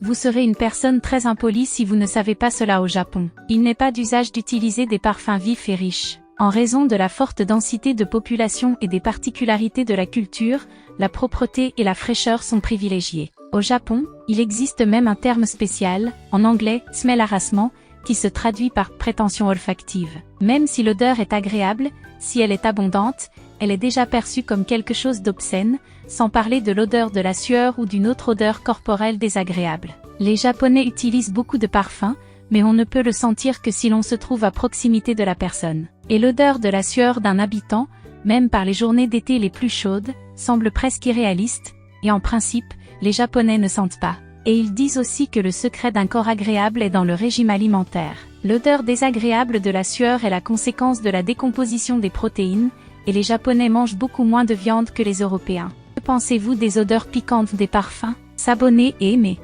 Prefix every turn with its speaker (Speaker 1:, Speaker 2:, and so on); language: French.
Speaker 1: Vous serez une personne très impolie si vous ne savez pas cela au Japon. Il n'est pas d'usage d'utiliser des parfums vifs et riches. En raison de la forte densité de population et des particularités de la culture, la propreté et la fraîcheur sont privilégiées. Au Japon, il existe même un terme spécial, en anglais, smell harassment, qui se traduit par prétention olfactive. Même si l'odeur est agréable, si elle est abondante, elle est déjà perçue comme quelque chose d'obscène, sans parler de l'odeur de la sueur ou d'une autre odeur corporelle désagréable. Les Japonais utilisent beaucoup de parfums, mais on ne peut le sentir que si l'on se trouve à proximité de la personne. Et l'odeur de la sueur d'un habitant, même par les journées d'été les plus chaudes, semble presque irréaliste, et en principe, les Japonais ne sentent pas. Et ils disent aussi que le secret d'un corps agréable est dans le régime alimentaire. L'odeur désagréable de la sueur est la conséquence de la décomposition des protéines, et les Japonais mangent beaucoup moins de viande que les Européens. Que pensez-vous des odeurs piquantes des parfums? S'abonner et aimer.